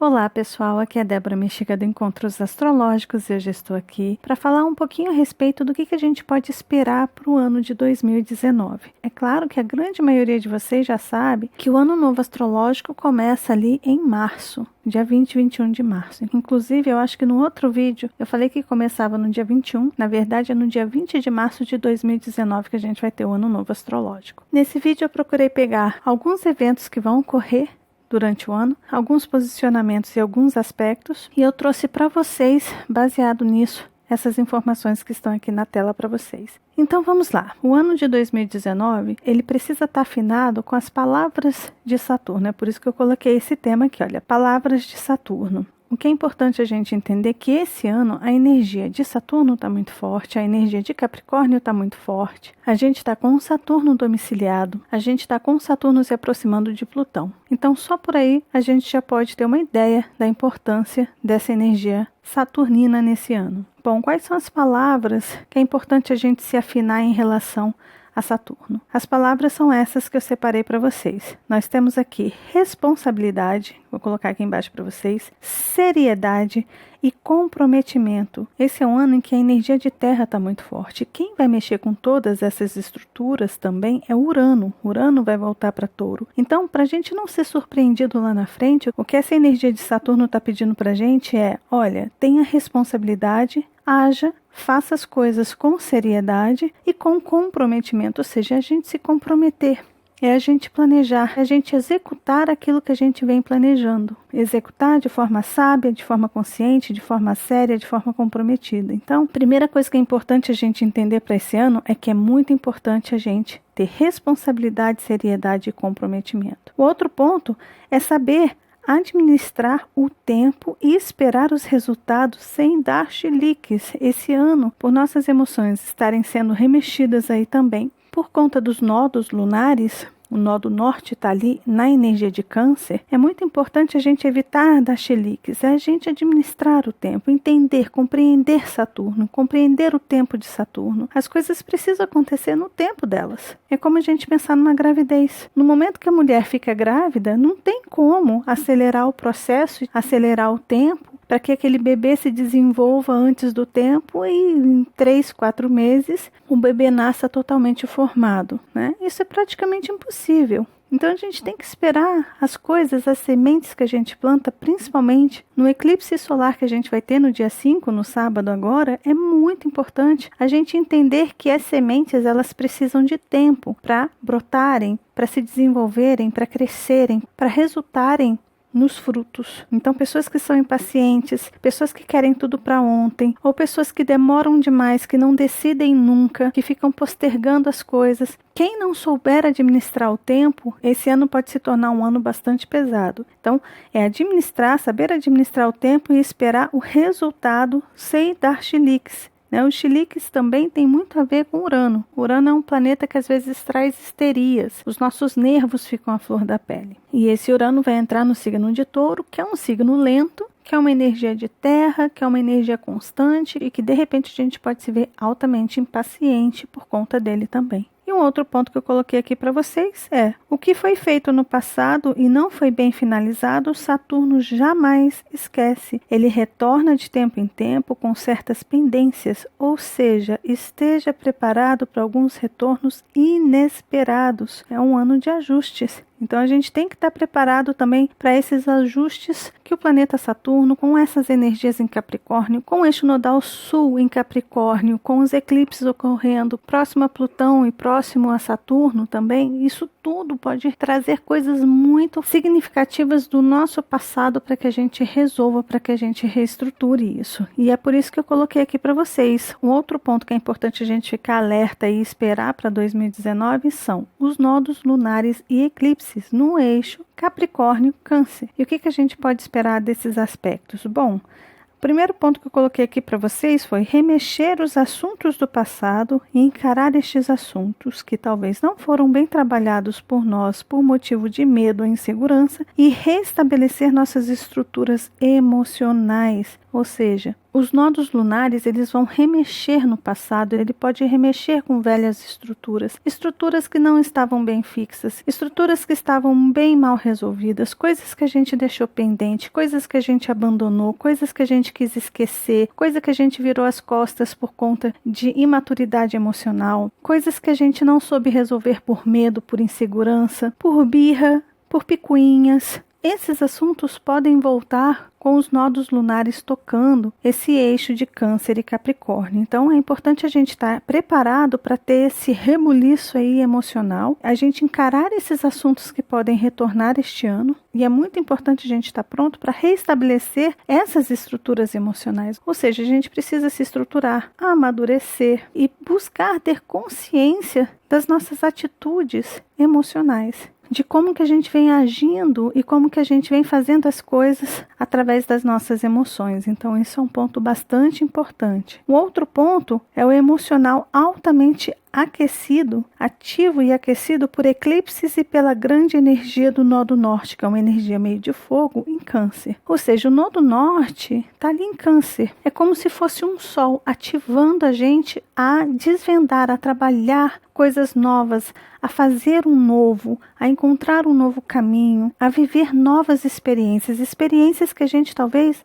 Olá pessoal, aqui é Débora Mexica do Encontros Astrológicos e hoje estou aqui para falar um pouquinho a respeito do que a gente pode esperar para o ano de 2019. É claro que a grande maioria de vocês já sabe que o ano novo astrológico começa ali em março, dia 20 e 21 de março. Inclusive, eu acho que no outro vídeo eu falei que começava no dia 21, na verdade é no dia 20 de março de 2019 que a gente vai ter o ano novo astrológico. Nesse vídeo eu procurei pegar alguns eventos que vão ocorrer durante o ano, alguns posicionamentos e alguns aspectos, e eu trouxe para vocês, baseado nisso, essas informações que estão aqui na tela para vocês. Então vamos lá, o ano de 2019, ele precisa estar afinado com as palavras de Saturno, é por isso que eu coloquei esse tema aqui, olha, palavras de Saturno. O que é importante a gente entender é que esse ano a energia de Saturno está muito forte, a energia de Capricórnio está muito forte. A gente está com Saturno domiciliado, a gente está com Saturno se aproximando de Plutão. Então só por aí a gente já pode ter uma ideia da importância dessa energia saturnina nesse ano. Bom, quais são as palavras que é importante a gente se afinar em relação a Saturno? As palavras são essas que eu separei para vocês. Nós temos aqui responsabilidade, vou colocar aqui embaixo para vocês, seriedade e comprometimento. Esse é um ano em que a energia de terra está muito forte. Quem vai mexer com todas essas estruturas também é Urano. Urano vai voltar para Touro. Então, para a gente não ser surpreendido lá na frente, o que essa energia de Saturno está pedindo para a gente é, olha, tenha responsabilidade, haja, faça as coisas com seriedade e com comprometimento, ou seja, a gente se comprometer. É a gente planejar, é a gente executar aquilo que a gente vem planejando. Executar de forma sábia, de forma consciente, de forma séria, de forma comprometida. Então, a primeira coisa que é importante a gente entender para esse ano é que é muito importante a gente ter responsabilidade, seriedade e comprometimento. O outro ponto é saber administrar o tempo e esperar os resultados sem dar chiliques. Esse ano, por nossas emoções estarem sendo remexidas aí também, por conta dos nodos lunares, o nodo norte está ali na energia de Câncer, é muito importante a gente evitar dar chiliques, é a gente administrar o tempo, entender, compreender Saturno, compreender o tempo de Saturno. As coisas precisam acontecer no tempo delas. É como a gente pensar numa gravidez. No momento que a mulher fica grávida, não tem como acelerar o processo, acelerar o tempo, para que aquele bebê se desenvolva antes do tempo e em 3, 4 meses o bebê nasça totalmente formado, né? Isso é praticamente impossível. Então a gente tem que esperar as coisas, as sementes que a gente planta, principalmente no eclipse solar que a gente vai ter no dia 5, no sábado agora, é muito importante a gente entender que as sementes elas precisam de tempo para brotarem, para se desenvolverem, para crescerem, para resultarem nos frutos. Então, pessoas que são impacientes, pessoas que querem tudo para ontem, ou pessoas que demoram demais, que não decidem nunca, que ficam postergando as coisas. Quem não souber administrar o tempo, esse ano pode se tornar um ano bastante pesado. Então, é administrar, saber administrar o tempo e esperar o resultado sem dar chiliques. Os chiliques também tem muito a ver com Urano. Urano é um planeta que às vezes traz histerias. Os nossos nervos ficam à flor da pele. E esse Urano vai entrar no signo de Touro, que é um signo lento, que é uma energia de terra, que é uma energia constante e que de repente a gente pode se ver altamente impaciente por conta dele também. E um outro ponto que eu coloquei aqui para vocês é, o que foi feito no passado e não foi bem finalizado, Saturno jamais esquece. Ele retorna de tempo em tempo com certas pendências, ou seja, esteja preparado para alguns retornos inesperados. É um ano de ajustes. Então a gente tem que estar preparado também para esses ajustes que o planeta Saturno, com essas energias em Capricórnio, com o eixo nodal sul em Capricórnio, com os eclipses ocorrendo próximo a Plutão e próximo a Saturno também, isso tudo pode trazer coisas muito significativas do nosso passado para que a gente resolva, para que a gente reestruture isso. E é por isso que eu coloquei aqui para vocês. Um outro ponto que é importante a gente ficar alerta e esperar para 2019 são os nodos lunares e eclipses no eixo Capricórnio-Câncer. E o que a gente pode esperar desses aspectos? Bom, o primeiro ponto que eu coloquei aqui para vocês foi remexer os assuntos do passado e encarar estes assuntos que talvez não foram bem trabalhados por nós por motivo de medo ou insegurança e restabelecer nossas estruturas emocionais. Ou seja, os nodos lunares, eles vão remexer no passado, ele pode remexer com velhas estruturas que não estavam bem fixas, estruturas que estavam bem mal resolvidas, coisas que a gente deixou pendente, coisas que a gente abandonou, coisas que a gente quis esquecer, coisa que a gente virou as costas por conta de imaturidade emocional, coisas que a gente não soube resolver por medo, por insegurança, por birra, por picuinhas. Esses assuntos podem voltar com os nodos lunares tocando esse eixo de Câncer e Capricórnio. Então é importante a gente estar preparado para ter esse rebuliço aí emocional, a gente encarar esses assuntos que podem retornar este ano, e é muito importante a gente estar pronto para reestabelecer essas estruturas emocionais. Ou seja, a gente precisa se estruturar, amadurecer e buscar ter consciência das nossas atitudes emocionais, de como que a gente vem agindo e como que a gente vem fazendo as coisas através das nossas emoções. Então, isso é um ponto bastante importante. Um outro ponto é o emocional altamente aquecido, ativo e aquecido por eclipses e pela grande energia do nodo norte, que é uma energia meio de fogo em Câncer. Ou seja, o nodo norte está ali em Câncer. É como se fosse um sol ativando a gente a desvendar, a trabalhar coisas novas, a fazer um novo, a encontrar um novo caminho, a viver novas experiências que a gente talvez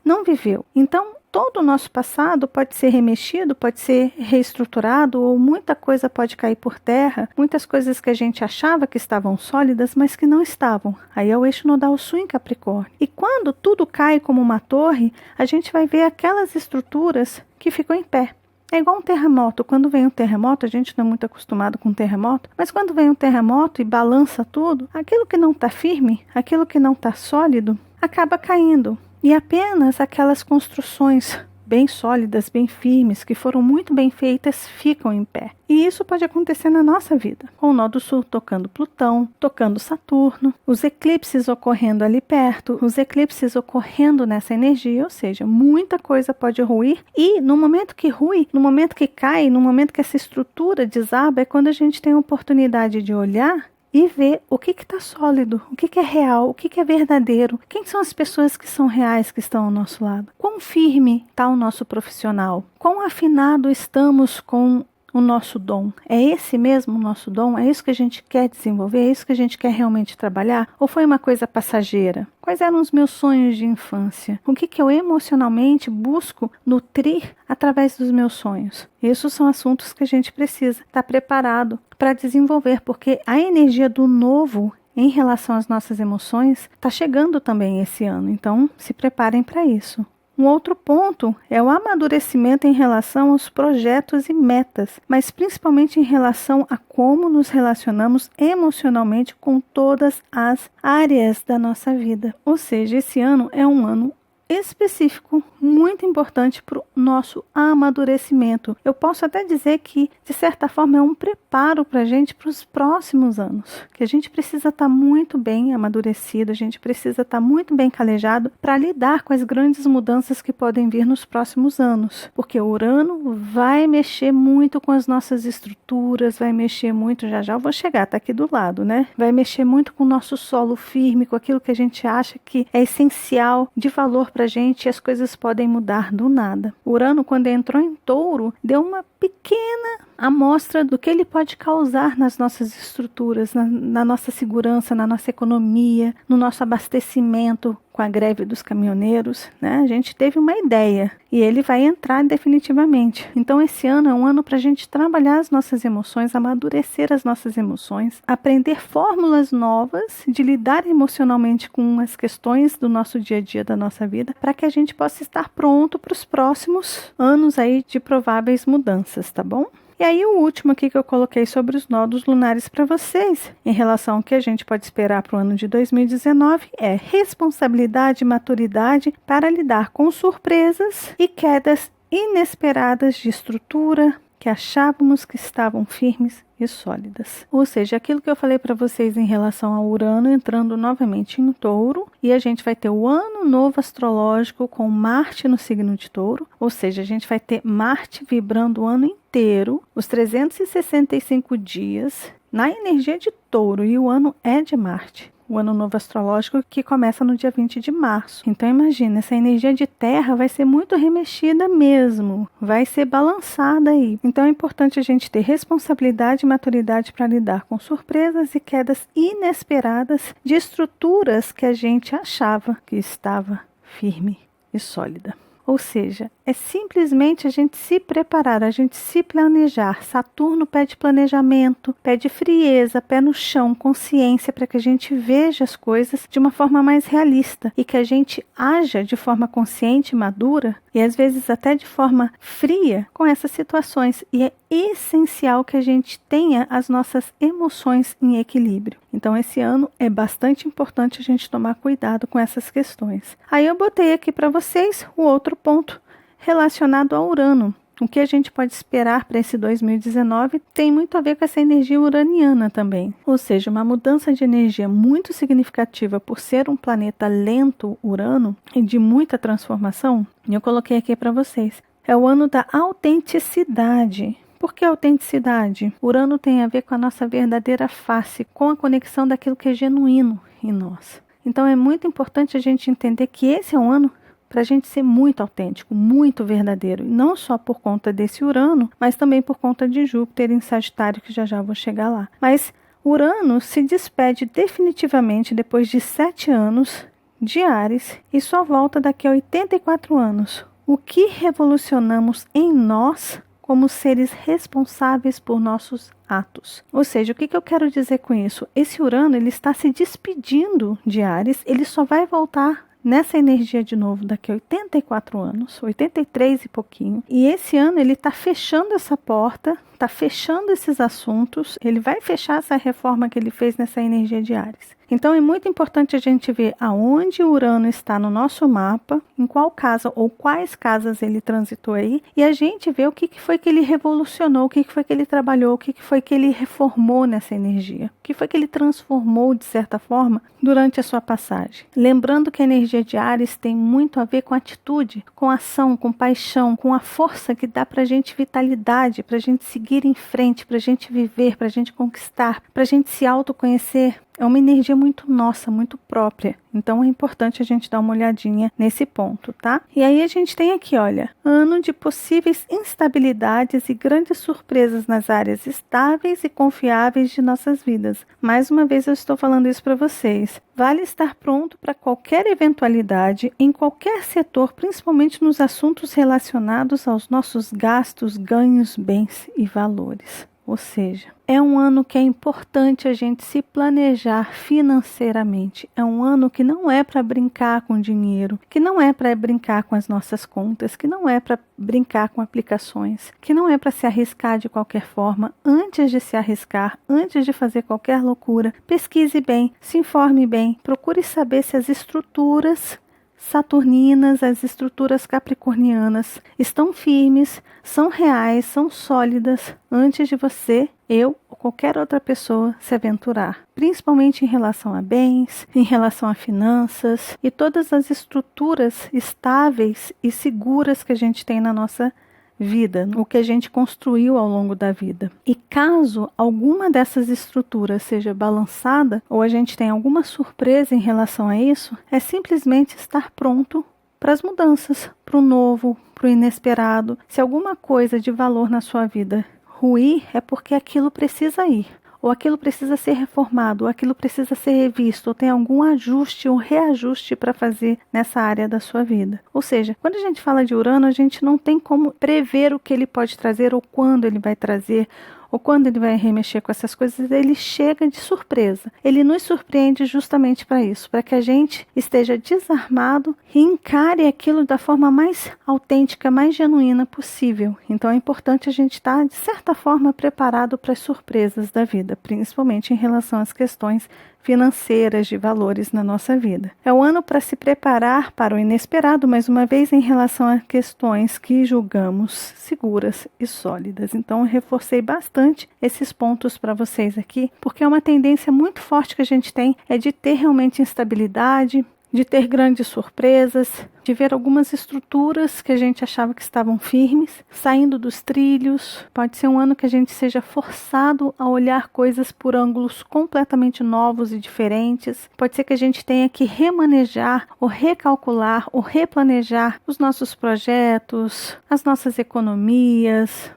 não viveu. Então, todo o nosso passado pode ser remexido, pode ser reestruturado, ou muita coisa pode cair por terra, muitas coisas que a gente achava que estavam sólidas, mas que não estavam. Aí é o eixo nodal sul em Capricórnio. E quando tudo cai como uma torre, a gente vai ver aquelas estruturas que ficam em pé. É igual um terremoto. Quando vem um terremoto, a gente não é muito acostumado com terremoto, mas quando vem um terremoto e balança tudo, aquilo que não está firme, aquilo que não está sólido, acaba caindo. E apenas aquelas construções bem sólidas, bem firmes, que foram muito bem feitas, ficam em pé. E isso pode acontecer na nossa vida, com o Nodo Sul tocando Plutão, tocando Saturno, os eclipses ocorrendo ali perto, os eclipses ocorrendo nessa energia, ou seja, muita coisa pode ruir, e no momento que rui, no momento que cai, no momento que essa estrutura desaba, é quando a gente tem a oportunidade de olhar e ver o que está sólido, o que é real, o que é verdadeiro, quem são as pessoas que são reais que estão ao nosso lado, quão firme está o nosso profissional, quão afinado estamos com o nosso dom. É esse mesmo o nosso dom? É isso que a gente quer desenvolver? É isso que a gente quer realmente trabalhar? Ou foi uma coisa passageira? Quais eram os meus sonhos de infância? O que eu emocionalmente busco nutrir através dos meus sonhos? Esses são assuntos que a gente precisa estar preparado para desenvolver, porque a energia do novo em relação às nossas emoções está chegando também esse ano. Então, se preparem para isso. Um outro ponto é o amadurecimento em relação aos projetos e metas, mas principalmente em relação a como nos relacionamos emocionalmente com todas as áreas da nossa vida. Ou seja, esse ano é um ano específico, muito importante para o nosso amadurecimento. Eu posso até dizer que, de certa forma, é um preparo para a gente para os próximos anos, que a gente precisa estar muito bem amadurecido, a gente precisa estar muito bem calejado para lidar com as grandes mudanças que podem vir nos próximos anos, porque o Urano vai mexer muito com as nossas estruturas, vai mexer muito, já eu vou chegar, tá aqui do lado, né? Vai mexer muito com o nosso solo firme, com aquilo que a gente acha que é essencial, de valor para a gente, e as coisas podem mudar do nada. Urano, quando entrou em Touro, deu uma pequena amostra do que ele pode causar nas nossas estruturas, na nossa segurança, na nossa economia, no nosso abastecimento com a greve dos caminhoneiros, né? A gente teve uma ideia e ele vai entrar definitivamente. Então esse ano é um ano para a gente trabalhar as nossas emoções, amadurecer as nossas emoções, aprender fórmulas novas de lidar emocionalmente com as questões do nosso dia a dia, da nossa vida, para que a gente possa estar pronto para os próximos anos aí de prováveis mudanças, tá bom? E aí o último aqui que eu coloquei sobre os nodos lunares para vocês, em relação ao que a gente pode esperar para o ano de 2019, é responsabilidade e maturidade para lidar com surpresas e quedas inesperadas de estrutura que achávamos que estavam firmes e sólidas. Ou seja, aquilo que eu falei para vocês em relação ao Urano entrando novamente em Touro, e a gente vai ter o ano novo astrológico com Marte no signo de Touro, ou seja, a gente vai ter Marte vibrando o ano inteiro, os 365 dias, na energia de Touro, e o ano é de Marte. o ano novo astrológico, que começa no dia 20 de março. Então imagina, essa energia de terra vai ser muito remexida mesmo, vai ser balançada aí. Então é importante a gente ter responsabilidade e maturidade para lidar com surpresas e quedas inesperadas de estruturas que a gente achava que estava firme e sólida. Ou seja, é simplesmente a gente se preparar, a gente se planejar. Saturno pede planejamento, pede frieza, pé no chão, consciência, para que a gente veja as coisas de uma forma mais realista e que a gente haja de forma consciente, madura e às vezes até de forma fria com essas situações. E é essencial que a gente tenha as nossas emoções em equilíbrio. Então esse ano é bastante importante a gente tomar cuidado com essas questões. Aí eu botei aqui para vocês o outro ponto relacionado a Urano. O que a gente pode esperar para esse 2019 tem muito a ver com essa energia uraniana também. Ou seja, uma mudança de energia muito significativa por ser um planeta lento, Urano, e de muita transformação. Eu coloquei aqui para vocês. É o ano da autenticidade. Por que autenticidade? Urano tem a ver com a nossa verdadeira face, com a conexão daquilo que é genuíno em nós. Então é muito importante a gente entender que esse é um ano para a gente ser muito autêntico, muito verdadeiro. E não só por conta desse Urano, mas também por conta de Júpiter em Sagitário, que já vou chegar lá. Mas Urano se despede definitivamente depois de 7 anos de Áries e só volta daqui a 84 anos. O que revolucionamos em nós como seres responsáveis por nossos atos. Ou seja, o que eu quero dizer com isso? Esse Urano ele está se despedindo de Áries, ele só vai voltar nessa energia de novo daqui a 84 anos, 83 e pouquinho. E esse ano ele está fechando essa porta, está fechando esses assuntos, ele vai fechar essa reforma que ele fez nessa energia de Áries. Então é muito importante a gente ver aonde o Urano está no nosso mapa, em qual casa ou quais casas ele transitou aí, e a gente vê o que foi que ele revolucionou, o que foi que ele trabalhou, o que foi que ele reformou nessa energia, o que foi que ele transformou de certa forma durante a sua passagem. Lembrando que a energia de Áries tem muito a ver com atitude, com ação, com paixão, com a força que dá pra gente vitalidade, pra gente seguir em frente, pra gente viver, pra gente conquistar, pra gente se autoconhecer. É uma energia muito nossa, muito própria. Então é importante a gente dar uma olhadinha nesse ponto, tá? E aí a gente tem aqui, olha, ano de possíveis instabilidades e grandes surpresas nas áreas estáveis e confiáveis de nossas vidas. Mais uma vez eu estou falando isso para vocês. Vale estar pronto para qualquer eventualidade em qualquer setor, principalmente nos assuntos relacionados aos nossos gastos, ganhos, bens e valores. Ou seja, é um ano que é importante a gente se planejar financeiramente. É um ano que não é para brincar com dinheiro, que não é para brincar com as nossas contas, que não é para brincar com aplicações, que não é para se arriscar de qualquer forma. Antes de se arriscar, antes de fazer qualquer loucura, pesquise bem, se informe bem, procure saber se as estruturas saturninas, as estruturas capricornianas estão firmes, são reais, são sólidas antes de você, eu ou qualquer outra pessoa se aventurar, principalmente em relação a bens, em relação a finanças e todas as estruturas estáveis e seguras que a gente tem na nossa vida, o que a gente construiu ao longo da vida. E caso alguma dessas estruturas seja balançada ou a gente tem alguma surpresa em relação a isso, é simplesmente estar pronto para as mudanças, para o novo, para o inesperado. Se alguma coisa de valor na sua vida ruir, é porque aquilo precisa ir. Ou aquilo precisa ser reformado, ou aquilo precisa ser revisto, ou tem algum ajuste ou reajuste para fazer nessa área da sua vida. Ou seja, quando a gente fala de Urano, a gente não tem como prever o que ele pode trazer, ou quando ele vai trazer, ou quando ele vai remexer com essas coisas. Ele chega de surpresa. Ele nos surpreende justamente para isso, para que a gente esteja desarmado e encare aquilo da forma mais autêntica, mais genuína possível. Então é importante a gente estar, de certa forma, preparado para as surpresas da vida, principalmente em relação às questões financeiras, de valores na nossa vida. É o ano para se preparar para o inesperado, mais uma vez, em relação a questões que julgamos seguras e sólidas. Então, eu reforcei bastante esses pontos para vocês aqui, porque é uma tendência muito forte que a gente tem, é de ter realmente instabilidade, de ter grandes surpresas, de ver algumas estruturas que a gente achava que estavam firmes, saindo dos trilhos. Pode ser um ano que a gente seja forçado a olhar coisas por ângulos completamente novos e diferentes. Pode ser que a gente tenha que remanejar, ou recalcular, ou replanejar os nossos projetos, as nossas economias,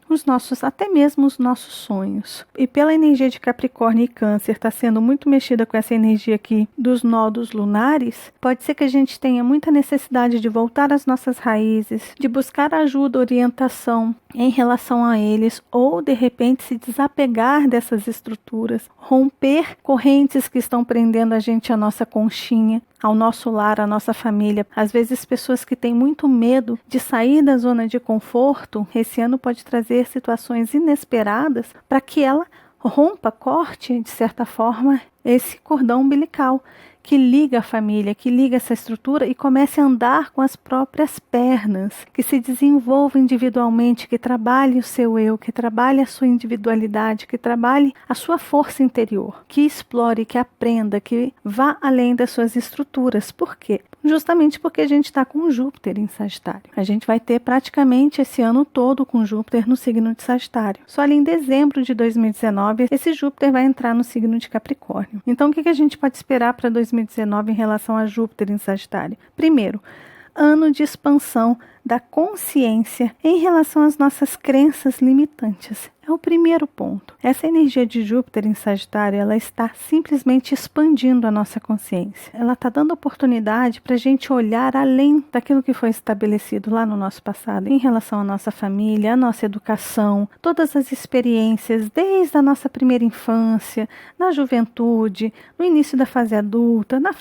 até mesmo os nossos sonhos. E pela energia de Capricórnio e Câncer está sendo muito mexida com essa energia aqui dos nodos lunares, pode ser que a gente tenha muita necessidade de voltar às nossas raízes, de buscar ajuda, orientação em relação a eles, ou de repente se desapegar dessas estruturas, romper correntes que estão prendendo a gente à nossa conchinha, ao nosso lar, à nossa família. Às vezes pessoas que têm muito medo de sair da zona de conforto, esse ano pode trazer situações inesperadas para que ela rompa, corte, de certa forma, esse cordão umbilical que liga a família, que liga essa estrutura e comece a andar com as próprias pernas, que se desenvolva individualmente, que trabalhe o seu eu, que trabalhe a sua individualidade, que trabalhe a sua força interior, que explore, que aprenda, que vá além das suas estruturas. Por quê? Justamente porque a gente está com Júpiter em Sagitário. A gente vai ter praticamente esse ano todo com Júpiter no signo de Sagitário. Só ali em dezembro de 2019, esse Júpiter vai entrar no signo de Capricórnio. Então, o que a gente pode esperar para 2019 em relação a Júpiter em Sagitário? Primeiro, ano de expansão da consciência em relação às nossas crenças limitantes. É o primeiro ponto. Essa energia de Júpiter em Sagitário, ela está simplesmente expandindo a nossa consciência. Ela está dando oportunidade para a gente olhar além daquilo que foi estabelecido lá no nosso passado, em relação à nossa família, à nossa educação, todas as experiências, desde a nossa primeira infância, na juventude, no início da fase adulta, na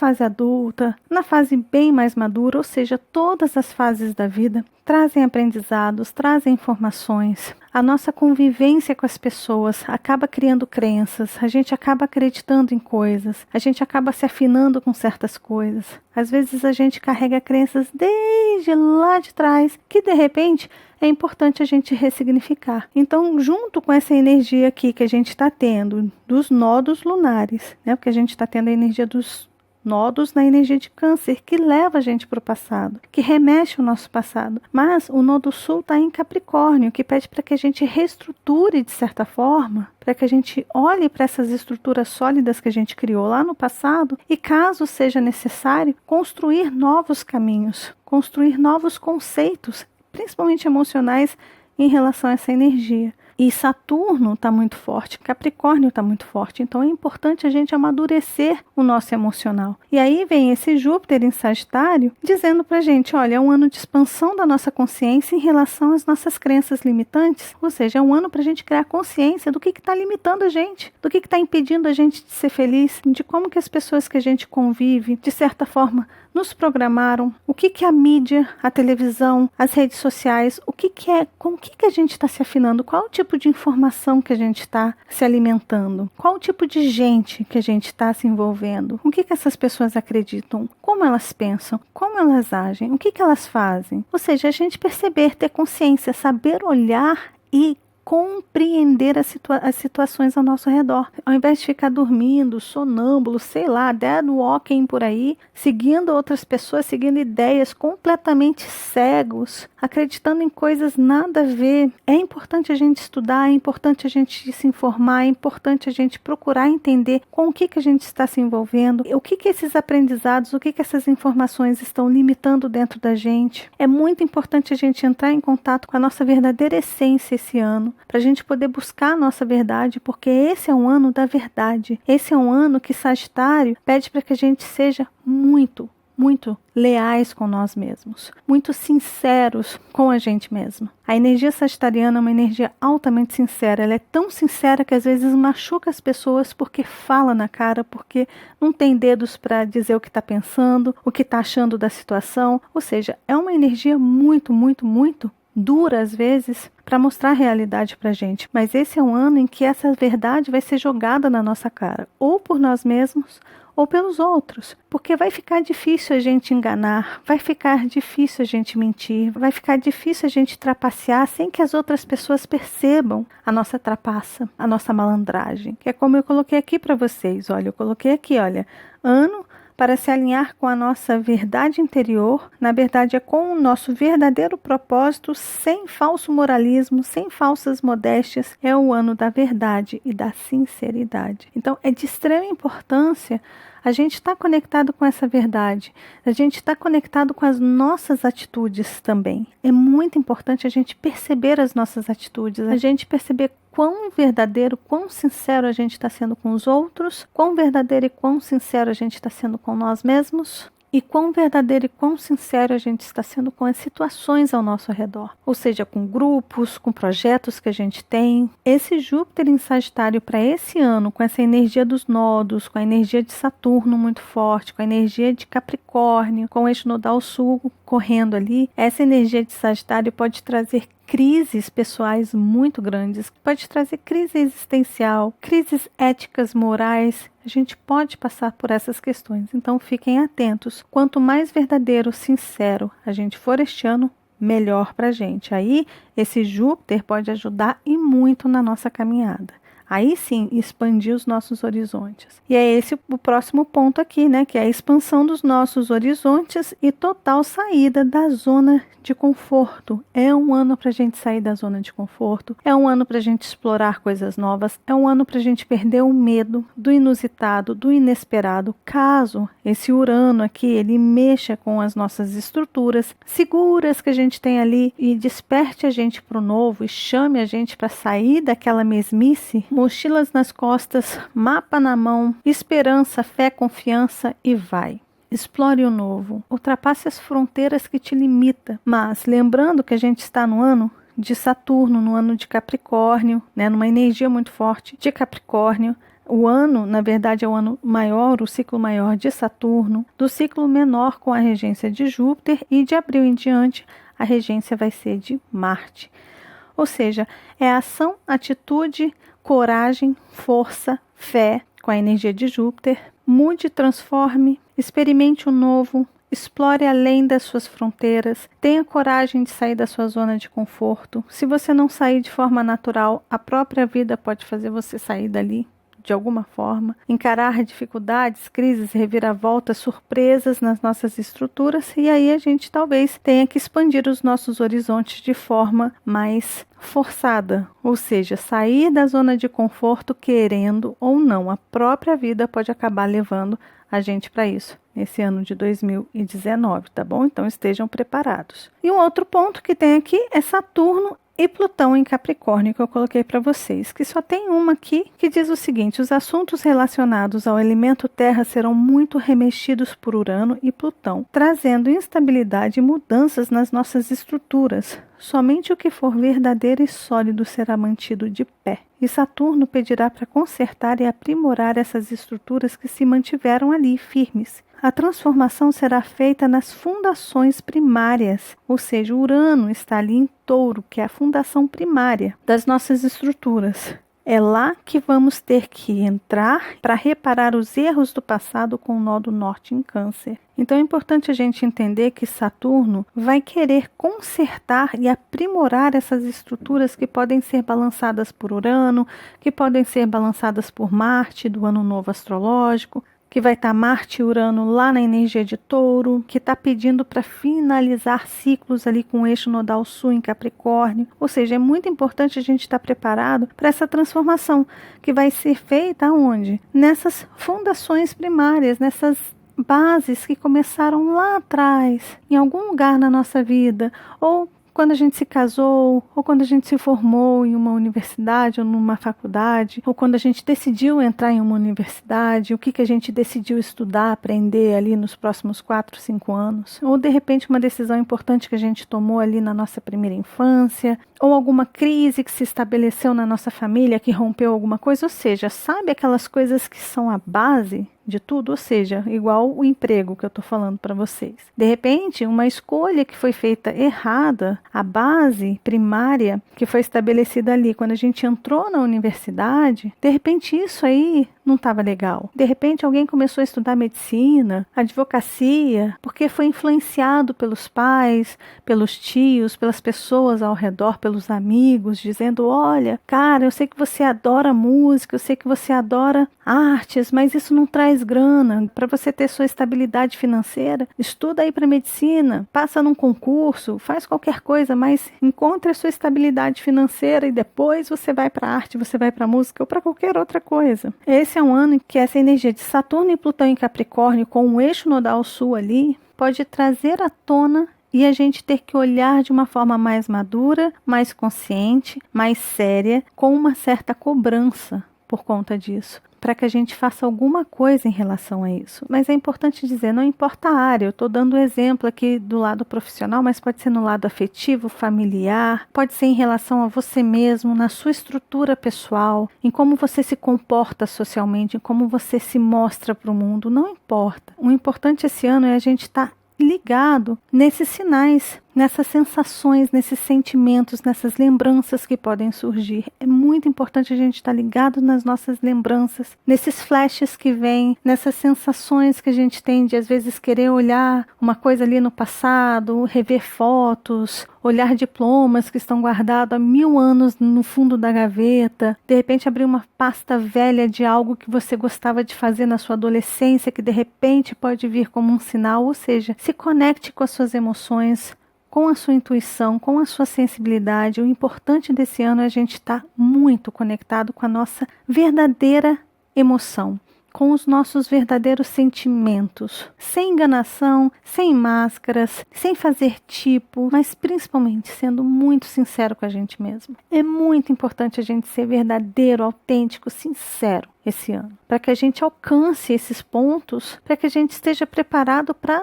fase bem mais madura, ou seja, todas as fases da vida trazem aprendizados, trazem informações. A nossa convivência com as pessoas acaba criando crenças, a gente acaba acreditando em coisas, a gente acaba se afinando com certas coisas. Às vezes a gente carrega crenças desde lá de trás, que de repente é importante a gente ressignificar. Então, junto com essa energia aqui que a gente está tendo, dos nodos lunares, né? Porque a gente está tendo a energia dos nodos na energia de Câncer, que leva a gente para o passado, que remete ao nosso passado. Mas o nodo sul está em Capricórnio, que pede para que a gente reestruture de certa forma, para que a gente olhe para essas estruturas sólidas que a gente criou lá no passado e, caso seja necessário, construir novos caminhos, construir novos conceitos, principalmente emocionais, em relação a essa energia. E Saturno está muito forte, Capricórnio está muito forte, então é importante a gente amadurecer o nosso emocional. E aí vem esse Júpiter em Sagitário dizendo pra gente, olha, é um ano de expansão da nossa consciência em relação às nossas crenças limitantes, ou seja, é um ano para a gente criar consciência do que está limitando a gente, do que está impedindo a gente de ser feliz, de como que as pessoas que a gente convive, de certa forma, nos programaram, o que a mídia, a televisão, as redes sociais, com o que a gente está se afinando, qual o tipo de informação que a gente está se alimentando, qual o tipo de gente que a gente está se envolvendo, o que essas pessoas acreditam, como elas pensam, como elas agem, o que elas fazem. Ou seja, a gente perceber, ter consciência, saber olhar e compreender as situações ao nosso redor. Ao invés de ficar dormindo, sonâmbulo, sei lá, dead walking por aí, seguindo outras pessoas, seguindo ideias, completamente cegos, acreditando em coisas nada a ver. É importante a gente estudar, é importante a gente se informar, é importante a gente procurar entender com o que a gente está se envolvendo, o que esses aprendizados, o que essas informações estão limitando dentro da gente. É muito importante a gente entrar em contato com a nossa verdadeira essência esse ano, para a gente poder buscar a nossa verdade, porque esse é um ano da verdade. Esse é um ano que Sagitário pede para que a gente seja muito leais com nós mesmos, muito sinceros com a gente mesmo. A energia sagitariana é uma energia altamente sincera. Ela é tão sincera que às vezes machuca as pessoas porque fala na cara, porque não tem dedos para dizer o que está pensando, o que está achando da situação. Ou seja, é uma energia muito dura às vezes para mostrar a realidade para a gente, mas esse é um ano em que essa verdade vai ser jogada na nossa cara, ou por nós mesmos ou pelos outros, porque vai ficar difícil a gente enganar, vai ficar difícil a gente mentir, vai ficar difícil a gente trapacear sem que as outras pessoas percebam a nossa trapaça, a nossa malandragem, que é como eu coloquei aqui para vocês. Olha, eu coloquei aqui, olha, ano para se alinhar com a nossa verdade interior, na verdade é com o nosso verdadeiro propósito, sem falso moralismo, sem falsas modéstias. É o ano da verdade e da sinceridade. Então é de extrema importância a gente estar conectado com essa verdade, a gente estar conectado com as nossas atitudes também. É muito importante a gente perceber as nossas atitudes, a gente perceber quão verdadeiro, quão sincero a gente está sendo com os outros, quão verdadeiro e quão sincero a gente está sendo com nós mesmos, e quão verdadeiro e quão sincero a gente está sendo com as situações ao nosso redor. Ou seja, com grupos, com projetos que a gente tem. Esse Júpiter em Sagitário para esse ano, com essa energia dos nodos, com a energia de Saturno muito forte, com a energia de Capricórnio, com o eixo nodal sul correndo ali, essa energia de Sagitário pode trazer crises pessoais muito grandes, pode trazer crise existencial, crises éticas, morais. A gente pode passar por essas questões, então fiquem atentos. Quanto mais verdadeiro, sincero a gente for este ano, melhor para a gente. Aí esse Júpiter pode ajudar e muito na nossa caminhada. Aí sim, expandir os nossos horizontes. E é esse o próximo ponto aqui, né? Que é a expansão dos nossos horizontes e total saída da zona de conforto. É um ano para a gente sair da zona de conforto. É um ano para a gente explorar coisas novas. É um ano para a gente perder o medo do inusitado, do inesperado. Caso esse Urano aqui, ele mexa com as nossas estruturas seguras que a gente tem ali e desperte a gente para o novo e chame a gente para sair daquela mesmice, mochilas nas costas, mapa na mão, esperança, fé, confiança e vai. Explore o novo, ultrapasse as fronteiras que te limitam, mas lembrando que a gente está no ano de Saturno, no ano de Capricórnio, né, numa energia muito forte de Capricórnio. O ano, na verdade, é o ano maior, o ciclo maior de Saturno, do ciclo menor com a regência de Júpiter e de abril em diante a regência vai ser de Marte. Ou seja, é ação, atitude, coragem, força, fé com a energia de Júpiter. Mude, transforme, experimente o novo, explore além das suas fronteiras, tenha coragem de sair da sua zona de conforto. Se você não sair de forma natural, a própria vida pode fazer você sair dali de alguma forma, encarar dificuldades, crises, reviravoltas, surpresas nas nossas estruturas, e aí a gente talvez tenha que expandir os nossos horizontes de forma mais forçada, ou seja, sair da zona de conforto querendo ou não. A própria vida pode acabar levando a gente para isso nesse ano de 2019, tá bom? Então estejam preparados. E um outro ponto que tem aqui é Saturno e Plutão em Capricórnio, que eu coloquei para vocês, que só tem uma aqui que diz o seguinte: os assuntos relacionados ao elemento terra serão muito remexidos por Urano e Plutão, trazendo instabilidade e mudanças nas nossas estruturas. Somente o que for verdadeiro e sólido será mantido de pé. E Saturno pedirá para consertar e aprimorar essas estruturas que se mantiveram ali firmes. A transformação será feita nas fundações primárias, ou seja, Urano está ali em Touro, que é a fundação primária das nossas estruturas. É lá que vamos ter que entrar para reparar os erros do passado com o nó do norte em Câncer. Então é importante a gente entender que Saturno vai querer consertar e aprimorar essas estruturas que podem ser balançadas por Urano, que podem ser balançadas por Marte do ano novo astrológico, que vai estar Marte e Urano lá na energia de Touro, que está pedindo para finalizar ciclos ali com o eixo nodal sul em Capricórnio. Ou seja, é muito importante a gente estar preparado para essa transformação, que vai ser feita aonde? Nessas fundações primárias, nessas bases que começaram lá atrás, em algum lugar na nossa vida, ou quando a gente se casou, ou quando a gente se formou em uma universidade ou numa faculdade, ou quando a gente decidiu entrar em uma universidade, o que a gente decidiu estudar, aprender ali nos próximos 4, 5 anos, ou de repente uma decisão importante que a gente tomou ali na nossa primeira infância, ou alguma crise que se estabeleceu na nossa família, que rompeu alguma coisa, ou seja, sabe aquelas coisas que são a base de tudo, ou seja, igual o emprego que eu estou falando para vocês. De repente, uma escolha que foi feita errada, a base primária que foi estabelecida ali, quando a gente entrou na universidade, de repente isso aí não estava legal. De repente alguém começou a estudar medicina, advocacia, porque foi influenciado pelos pais, pelos tios, pelas pessoas ao redor, pelos amigos, dizendo: olha, cara, eu sei que você adora música, eu sei que você adora artes, mas isso não traz grana. Para você ter sua estabilidade financeira, estuda aí para medicina, passa num concurso, faz qualquer coisa, mas encontre a sua estabilidade financeira e depois você vai para arte, você vai para música ou para qualquer outra coisa. Esse é um ano em que essa energia de Saturno e Plutão em Capricórnio, com o eixo nodal sul ali, pode trazer à tona e a gente ter que olhar de uma forma mais madura, mais consciente, mais séria, com uma certa cobrança por conta disso, para que a gente faça alguma coisa em relação a isso. Mas é importante dizer, não importa a área, eu estou dando exemplo aqui do lado profissional, mas pode ser no lado afetivo, familiar, pode ser em relação a você mesmo, na sua estrutura pessoal, em como você se comporta socialmente, em como você se mostra para o mundo, não importa. O importante esse ano é a gente estar ligado nesses sinais, nessas sensações, nesses sentimentos, nessas lembranças que podem surgir. É muito importante a gente estar ligado nas nossas lembranças, nesses flashes que vêm, nessas sensações que a gente tem de às vezes querer olhar uma coisa ali no passado, rever fotos, olhar diplomas que estão guardados há 1000 anos no fundo da gaveta, de repente abrir uma pasta velha de algo que você gostava de fazer na sua adolescência, que de repente pode vir como um sinal, ou seja, se conecte com as suas emoções, com a sua intuição, com a sua sensibilidade. O importante desse ano é a gente estar muito conectado com a nossa verdadeira emoção, com os nossos verdadeiros sentimentos, sem enganação, sem máscaras, sem fazer tipo, mas principalmente sendo muito sincero com a gente mesmo. É muito importante a gente ser verdadeiro, autêntico, sincero esse ano, para que a gente alcance esses pontos, para que a gente esteja preparado para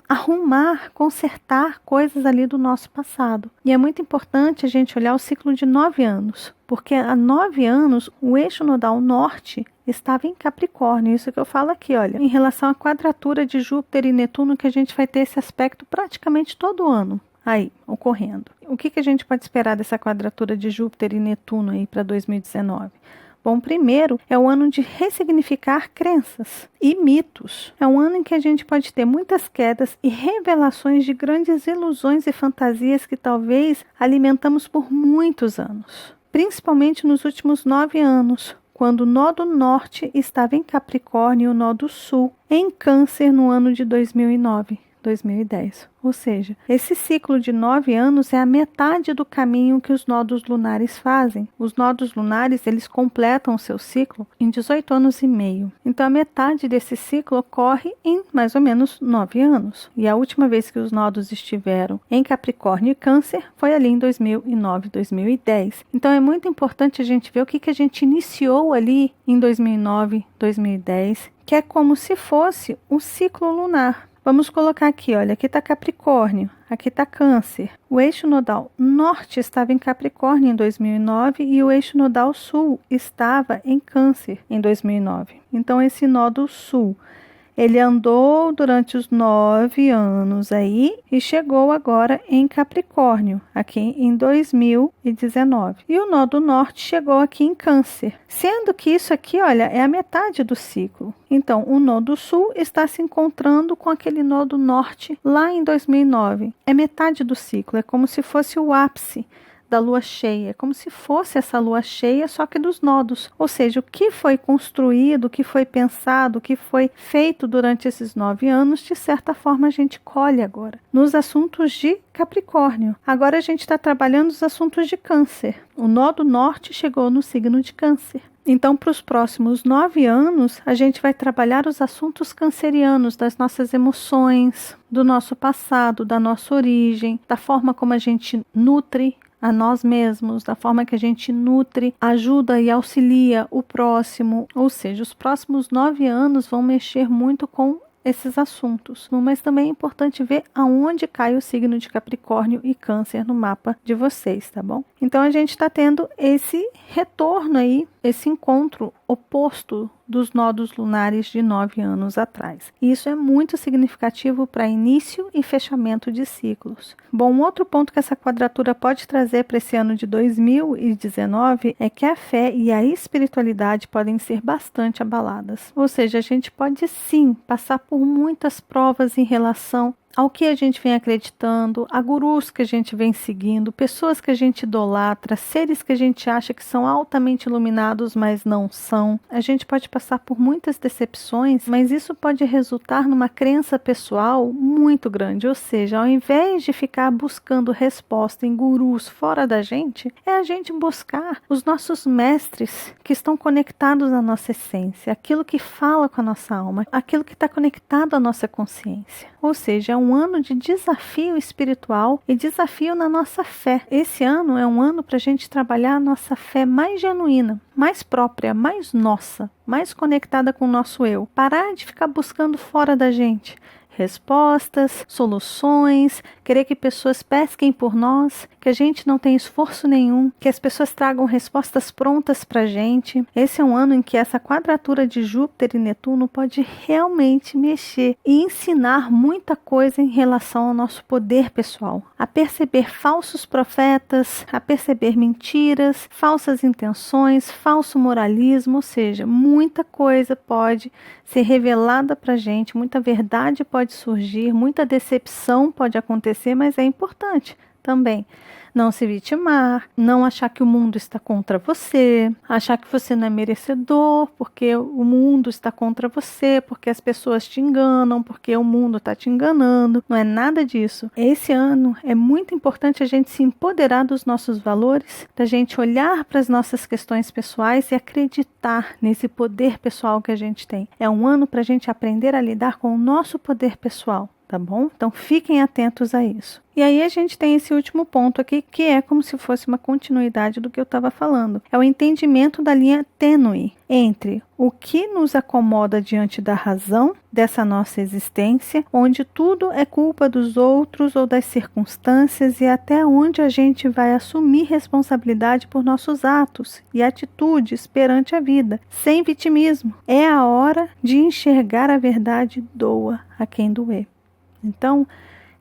arrumar, consertar coisas ali do nosso passado. E é muito importante a gente olhar o ciclo de 9 anos, porque há 9 anos o eixo nodal norte estava em Capricórnio. Isso que eu falo aqui, olha, em relação à quadratura de Júpiter e Netuno, que a gente vai ter esse aspecto praticamente todo ano aí, ocorrendo. O que a gente pode esperar dessa quadratura de Júpiter e Netuno aí para 2019? Bom, primeiro é o ano de ressignificar crenças e mitos. É um ano em que a gente pode ter muitas quedas e revelações de grandes ilusões e fantasias que talvez alimentamos por muitos anos. Principalmente nos últimos 9 anos, quando o nó do norte estava em Capricórnio e o nó do sul em Câncer no ano de 2009. 2010. Ou seja, esse ciclo de 9 anos é a metade do caminho que os nodos lunares fazem. Os nodos lunares, eles completam o seu ciclo em 18 anos e meio. Então, a metade desse ciclo ocorre em mais ou menos 9 anos. E a última vez que os nodos estiveram em Capricórnio e Câncer foi ali em 2009, 2010. Então, é muito importante a gente ver o que a gente iniciou ali em 2009, 2010, que é como se fosse um ciclo lunar. Vamos colocar aqui, olha, aqui está Capricórnio, aqui está Câncer. O eixo nodal norte estava em Capricórnio em 2009 e o eixo nodal sul estava em Câncer em 2009. Então, esse nó do sul, ele andou durante os 9 anos aí e chegou agora em Capricórnio, aqui em 2019. E o nó do norte chegou aqui em Câncer, sendo que isso aqui, olha, é a metade do ciclo. Então, o nó do sul está se encontrando com aquele nó do norte lá em 2009. É metade do ciclo, é como se fosse o ápice da lua cheia, como se fosse essa lua cheia, só que dos nodos. Ou seja, o que foi construído, o que foi pensado, o que foi feito durante esses 9 anos, de certa forma a gente colhe agora, nos assuntos de Capricórnio. Agora a gente está trabalhando os assuntos de Câncer. O nó do norte chegou no signo de Câncer. Então, para os próximos 9 anos, a gente vai trabalhar os assuntos cancerianos, das nossas emoções, do nosso passado, da nossa origem, da forma como a gente nutre a nós mesmos, da forma que a gente nutre, ajuda e auxilia o próximo. Ou seja, os próximos 9 anos vão mexer muito com esses assuntos. Mas também é importante ver aonde cai o signo de Capricórnio e Câncer no mapa de vocês, tá bom? Então a gente está tendo esse retorno aí, esse encontro oposto dos nodos lunares de 9 anos atrás. E isso é muito significativo para início e fechamento de ciclos. Bom, um outro ponto que essa quadratura pode trazer para esse ano de 2019 é que a fé e a espiritualidade podem ser bastante abaladas. Ou seja, a gente pode sim passar por muitas provas em relação ao que a gente vem acreditando, a gurus que a gente vem seguindo, pessoas que a gente idolatra, seres que a gente acha que são altamente iluminados, mas não são. A gente pode passar por muitas decepções, mas isso pode resultar numa crença pessoal muito grande. Ou seja, ao invés de ficar buscando resposta em gurus fora da gente, é a gente buscar os nossos mestres que estão conectados à nossa essência, aquilo que fala com a nossa alma, aquilo que está conectado à nossa consciência. Ou seja, é um ano de desafio espiritual e desafio na nossa fé. Esse ano é um ano para a gente trabalhar a nossa fé mais genuína, mais própria, mais nossa, mais conectada com o nosso eu. Parar de ficar buscando fora da gente respostas, soluções, querer que pessoas pesquem por nós, que a gente não tem esforço nenhum, que as pessoas tragam respostas prontas para a gente. Esse é um ano em que essa quadratura de Júpiter e Netuno pode realmente mexer e ensinar muita coisa em relação ao nosso poder pessoal, a perceber falsos profetas, a perceber mentiras, falsas intenções, falso moralismo, ou seja, muita coisa pode ser revelada para a gente, muita verdade pode surgir, muita decepção pode acontecer, mas é importante também não se vitimar, não achar que o mundo está contra você, achar que você não é merecedor porque o mundo está contra você, porque as pessoas te enganam, porque o mundo está te enganando. Não é nada disso. Esse ano é muito importante a gente se empoderar dos nossos valores, da gente olhar para as nossas questões pessoais e acreditar nesse poder pessoal que a gente tem. É um ano para a gente aprender a lidar com o nosso poder pessoal. Tá bom? Então fiquem atentos a isso. E aí a gente tem esse último ponto aqui, que é como se fosse uma continuidade do que eu estava falando. É o entendimento da linha tênue entre o que nos acomoda diante da razão dessa nossa existência, onde tudo é culpa dos outros ou das circunstâncias, e até onde a gente vai assumir responsabilidade por nossos atos e atitudes perante a vida, sem vitimismo. É a hora de enxergar a verdade, doa a quem doer. Então,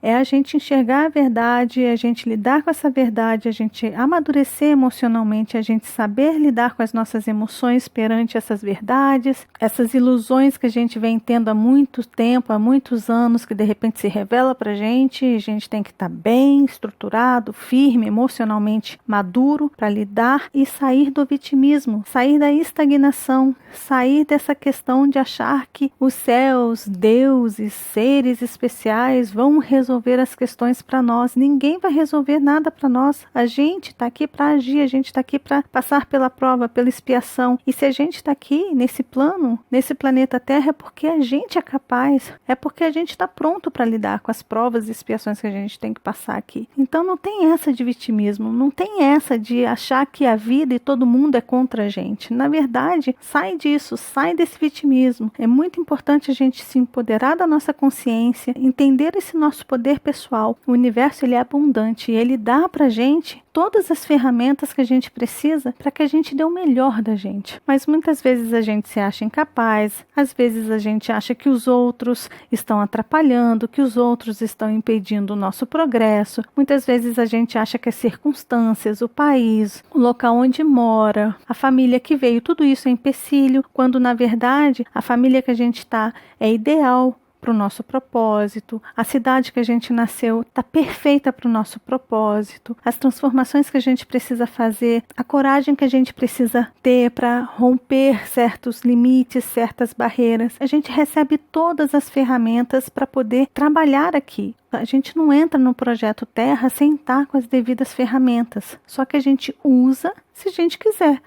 é a gente enxergar a verdade, a gente lidar com essa verdade, a gente amadurecer emocionalmente, a gente saber lidar com as nossas emoções perante essas verdades, essas ilusões que a gente vem tendo há muito tempo, há muitos anos, que de repente se revela pra gente, e a gente tem que estar bem estruturado, firme, emocionalmente maduro para lidar e sair do vitimismo, sair da estagnação, sair dessa questão de achar que os céus, deuses, seres especiais vão resolver as questões para nós. Ninguém vai resolver nada para nós. A gente está aqui para agir, a gente está aqui para passar pela prova, pela expiação. E se a gente está aqui nesse plano, nesse planeta Terra, é porque a gente é capaz, é porque a gente está pronto para lidar com as provas e expiações que a gente tem que passar aqui. Então não tem essa de vitimismo, não tem essa de achar que a vida e todo mundo é contra a gente. Na verdade, sai disso, sai desse vitimismo. É muito importante a gente se empoderar da nossa consciência, entender esse nosso poder pessoal. O universo ele é abundante e ele dá pra gente todas as ferramentas que a gente precisa para que a gente dê o melhor da gente. Mas muitas vezes a gente se acha incapaz, às vezes a gente acha que os outros estão atrapalhando, que os outros estão impedindo o nosso progresso. Muitas vezes a gente acha que as circunstâncias, o país, o local onde mora, a família que veio, tudo isso é empecilho, quando na verdade a família que a gente está é ideal para o nosso propósito, a cidade que a gente nasceu está perfeita para o nosso propósito, as transformações que a gente precisa fazer, a coragem que a gente precisa ter para romper certos limites, certas barreiras. A gente recebe todas as ferramentas para poder trabalhar aqui. A gente não entra no projeto Terra sem estar com as devidas ferramentas, só que a gente usa se a gente quiser.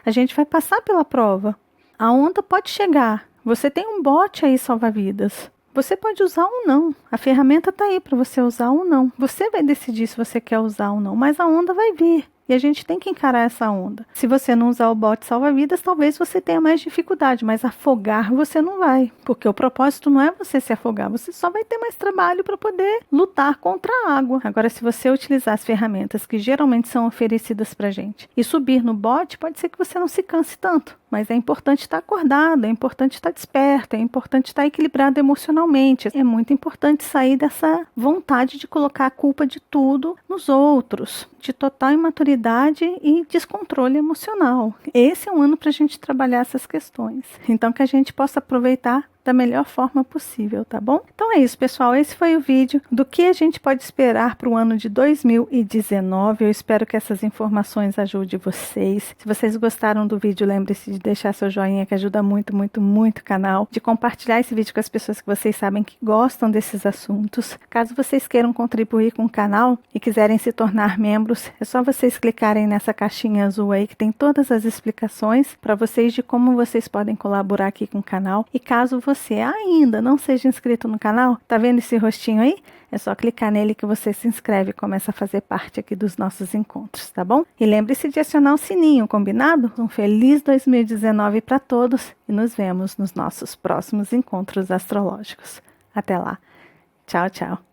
A gente vai passar pela prova. A onda pode chegar. Você tem um bote aí salva-vidas. Você pode usar ou não. A ferramenta está aí para você usar ou não. Você vai decidir se você quer usar ou não, mas a onda vai vir. E a gente tem que encarar essa onda. Se você não usar o bote salva-vidas, talvez você tenha mais dificuldade, mas afogar você não vai. Porque o propósito não é você se afogar, você só vai ter mais trabalho para poder lutar contra a água. Agora, se você utilizar as ferramentas que geralmente são oferecidas para a gente e subir no bote, pode ser que você não se canse tanto. mas é importante estar acordado, é importante estar desperto, é importante estar equilibrado emocionalmente. É muito importante sair dessa vontade de colocar a culpa de tudo nos outros, de total imaturidade e descontrole emocional. Esse é um ano para a gente trabalhar essas questões. Então, que a gente possa aproveitar da melhor forma possível, tá bom? Então é isso, pessoal. Esse foi o vídeo do que a gente pode esperar para o ano de 2019. Eu espero que essas informações ajudem vocês. Se vocês gostaram do vídeo, lembre-se de deixar seu joinha, que ajuda muito, muito, muito o canal. De compartilhar esse vídeo com as pessoas que vocês sabem que gostam desses assuntos. Caso vocês queiram contribuir com o canal e quiserem se tornar membros, é só vocês clicarem nessa caixinha azul aí que tem todas as explicações para vocês de como vocês podem colaborar aqui com o canal. E caso você ainda não seja inscrito no canal, tá vendo esse rostinho aí? É só clicar nele que você se inscreve e começa a fazer parte aqui dos nossos encontros, tá bom? E lembre-se de acionar o sininho, combinado? Um feliz 2019 para todos e nos vemos nos nossos próximos encontros astrológicos. Até lá. Tchau, tchau.